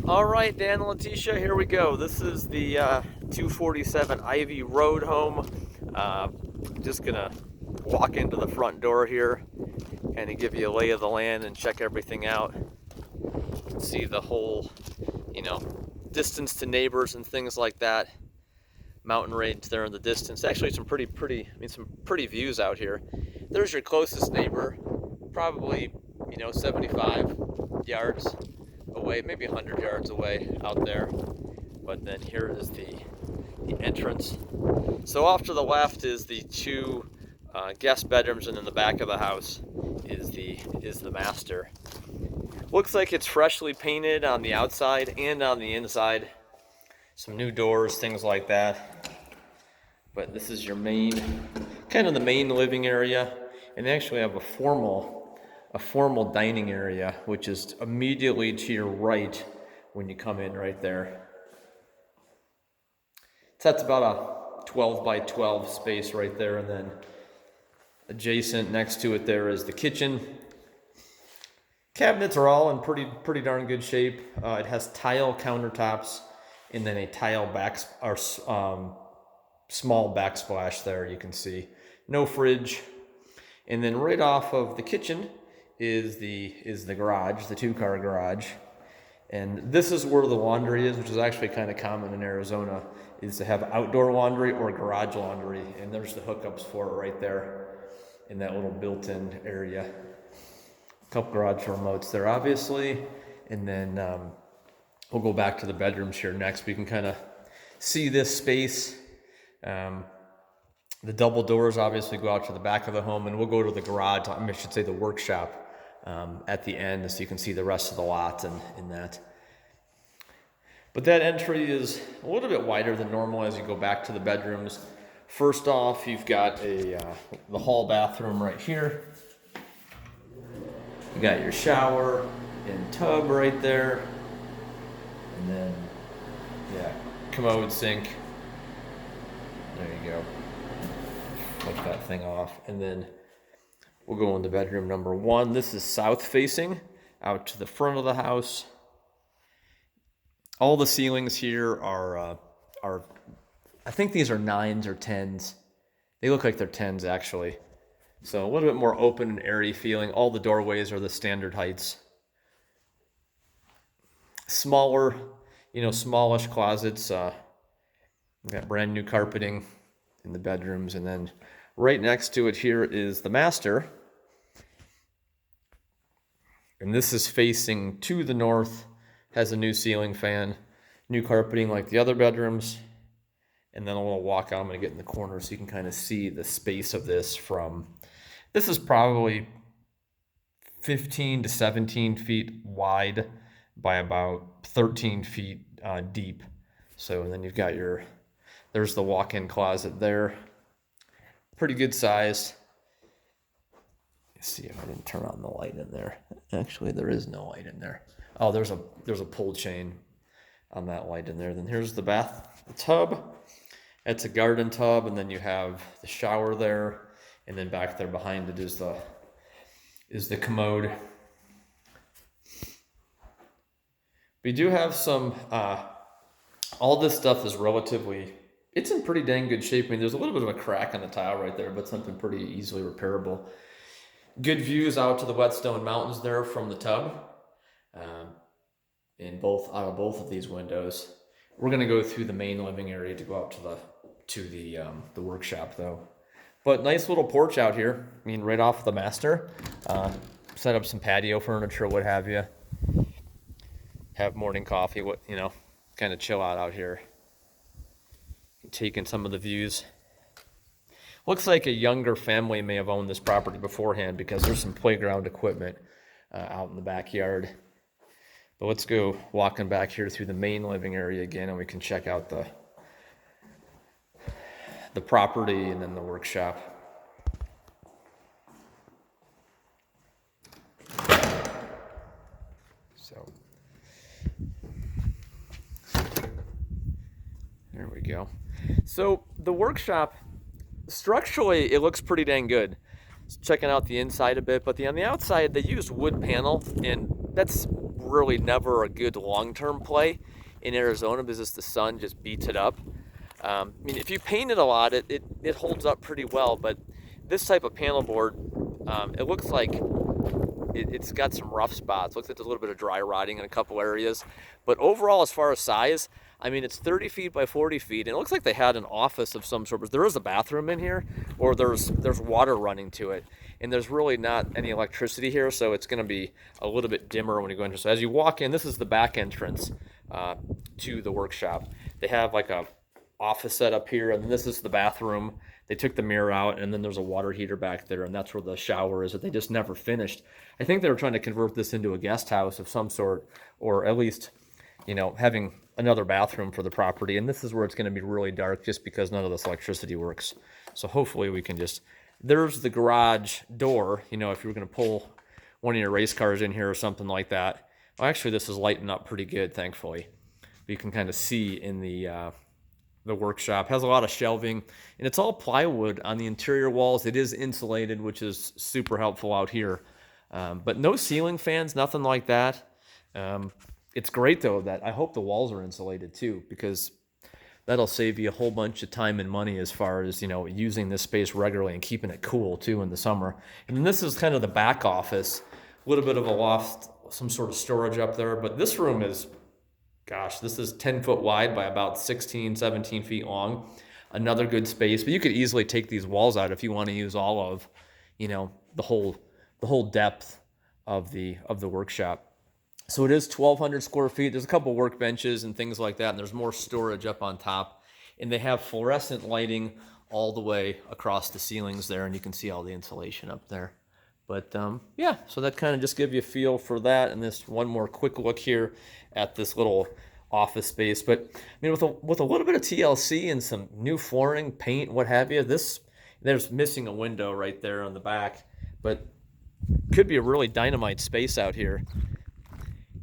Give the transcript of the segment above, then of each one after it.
All right, Dan and Letitia, here we go. This is the 247 Ivy Road home. Just gonna walk into the front door here and give you a lay of the land and check everything out. See the whole, you know, distance to neighbors and things like that. Mountain range there in the distance. Actually, some pretty views out here. There's your closest neighbor, probably 75 yards away, maybe 100 yards away out there. But then here is the entrance. So off to the left is the two guest bedrooms, and in the back of the house is the master. Looks like it's freshly painted on the outside and on the inside. Some new doors, things like that. But this is your kind of the main living area, and they actually have a formal dining area, which is immediately to your right when you come in right there. So that's about a 12 by 12 space right there, and then adjacent next to it there is the kitchen. Cabinets are all in pretty darn good shape. It has tile countertops and then a tile small backsplash there, you can see. No fridge. And then right off of the kitchen is the garage, the 2-car garage. And this is where the laundry is, which is actually kind of common in Arizona, is to have outdoor laundry or garage laundry. And there's the hookups for it right there in that little built-in area. A couple garage remotes there, obviously. And then we'll go back to the bedrooms here next. We can kind of see this space. The double doors obviously go out to the back of the home, and we'll go to the garage, I should say the workshop, at the end, so you can see the rest of the lot and that. But that entry is a little bit wider than normal as you go back to the bedrooms. First off, you've got the hall bathroom right here. You got your shower and tub right there, and then commode, sink. There you go. Wipe that thing off, and then we'll go into bedroom number 1. This is south facing out to the front of the house. All the ceilings here are I think these are 9s or 10s. They look like they're 10s actually. So a little bit more open and airy feeling. All the doorways are the standard heights. Smaller, smallish closets. We've got brand new carpeting in the bedrooms, and then right next to it here is the master. And this is facing to the north, has a new ceiling fan, new carpeting like the other bedrooms. And then a little walk out. I'm going to get in the corner so you can kind of see the space of this this is probably 15 to 17 feet wide by about 13 feet deep. So, and then you've got there's the walk-in closet there. Pretty good size. Let's see if I didn't turn on the light in there. Actually, there is no light in there. Oh, there's a pull chain on that light in there. Then here's the tub. It's a garden tub, and then you have the shower there, and then back there behind it is the commode. We do have some. All this stuff is it's in pretty dang good shape. I mean, there's a little bit of a crack on the tile right there, but something pretty easily repairable. Good views out to the Whetstone Mountains there from the tub, out of both of these windows. We're gonna go through the main living area to go out to the workshop though. But nice little porch out here. I mean, right off the master. Set up some patio furniture, what have you. Have morning coffee, kind of chill out here. Taking some of the views. Looks like a younger family may have owned this property beforehand because there's some playground equipment out in the backyard. But let's go walking back here through the main living area again, and we can check out the property and then the workshop. So there we go. So the workshop, structurally, it looks pretty dang good. Checking out the inside a bit, but on the outside, they used wood panel, and that's really never a good long-term play in Arizona because the sun just beats it up. I mean, if you paint it a lot, it holds up pretty well, but this type of panel board, it looks like it's got some rough spots. Looks like there's a little bit of dry rotting in a couple areas. But overall, as far as size, I mean, it's 30 feet by 40 feet. And it looks like they had an office of some sort. There is a bathroom in here, or there's water running to it. And there's really not any electricity here, so it's going to be a little bit dimmer when you go in. So as you walk in, this is the back entrance to the workshop. They have like a office set up here, and this is the bathroom. They took the mirror out, and then there's a water heater back there, and that's where the shower is that they just never finished. I think they were trying to convert this into a guest house of some sort, or at least, you know, having another bathroom for the property. And this is where it's going to be really dark just because none of this electricity works. So hopefully we can just, there's the garage door, you know, if you were going to pull one of your race cars in here or something like that. Well, actually, this is lighting up pretty good, thankfully. You can kind of see in the workshop. Has a lot of shelving, and it's all plywood on the interior walls. It is insulated, which is super helpful out here. But no ceiling fans, nothing like that. It's great though that I hope the walls are insulated too, because that'll save you a whole bunch of time and money as far as, you know, using this space regularly and keeping it cool too in the summer. And then this is kind of the back office, a little bit of a loft, some sort of storage up there. But this room is, gosh, this is 10 foot wide by about 16, 17 feet long. Another good space, but you could easily take these walls out if you want to use all of, you know, the whole depth of the workshop. So it is 1,200 square feet. There's a couple workbenches and things like that, and there's more storage up on top. And they have fluorescent lighting all the way across the ceilings there, and you can see all the insulation up there. But yeah, so that kind of just gives you a feel for that. And this one more quick look here at this little office space. But I mean, with a little bit of TLC and some new flooring, paint, what have you, there's missing a window right there on the back, but could be a really dynamite space out here.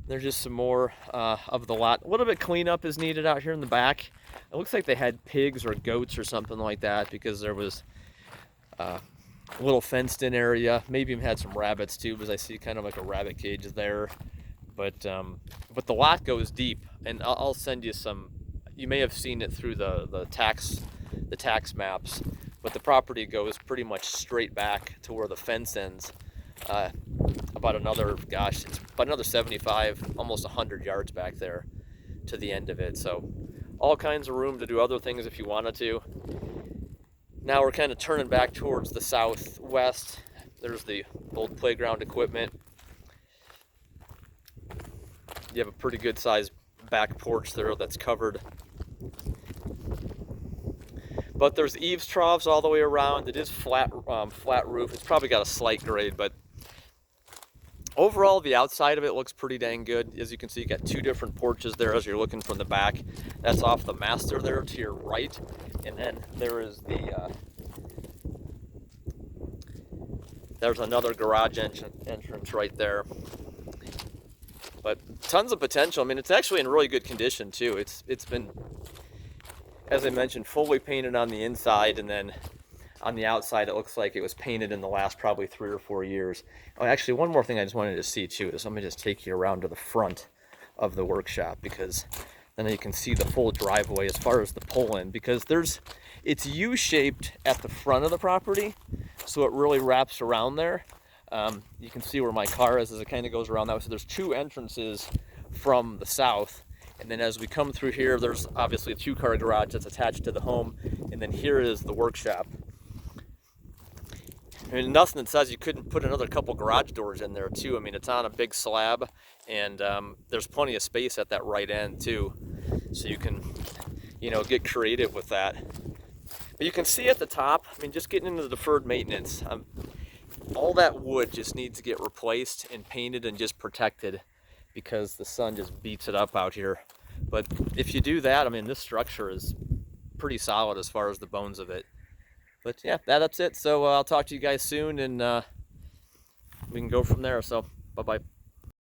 There's just some more of the lot. A little bit cleanup is needed out here in the back. It looks like they had pigs or goats or something like that, because there was a little fenced in area. Maybe even had some rabbits too, because I see kind of like a rabbit cage there. But the lot goes deep, and I'll send you some. You may have seen it through the tax maps, but the property goes pretty much straight back to where the fence ends. About another, gosh, it's about another 75, almost 100 yards back there to the end of it. So all kinds of room to do other things if you wanted to. Now we're kind of turning back towards the southwest. There's the old playground equipment. You have a pretty good sized back porch there that's covered. But there's eaves troughs all the way around. It is flat roof. It's probably got a slight grade, but overall, the outside of it looks pretty dang good. As you can see, you got two different porches there as you're looking from the back. That's off the master there to your right. And then there is there's another garage entrance right there. But tons of potential. I mean, it's actually in really good condition too. It's been, as I mentioned, fully painted on the inside, and then on the outside it looks like it was painted in the last probably 3 or 4 years. Oh, actually, one more thing I just wanted to see too is, let me just take you around to the front of the workshop, because then you can see the full driveway as far as the pull-in, because it's U-shaped at the front of the property, so it really wraps around there. You can see where my car is as it kind of goes around that way. So there's two entrances from the south, and then as we come through here, there's obviously a 2-car garage that's attached to the home, and then here is the workshop. I mean, nothing that says you couldn't put another couple garage doors in there too. I mean, it's on a big slab, and there's plenty of space at that right end too, so you can, you know, get creative with that. But you can see at the top, I mean, just getting into the deferred maintenance, all that wood just needs to get replaced and painted and just protected, because the sun just beats it up out here. But if you do that, I mean, this structure is pretty solid as far as the bones of it. But yeah, that's it. So I'll talk to you guys soon, and we can go from there. So bye-bye.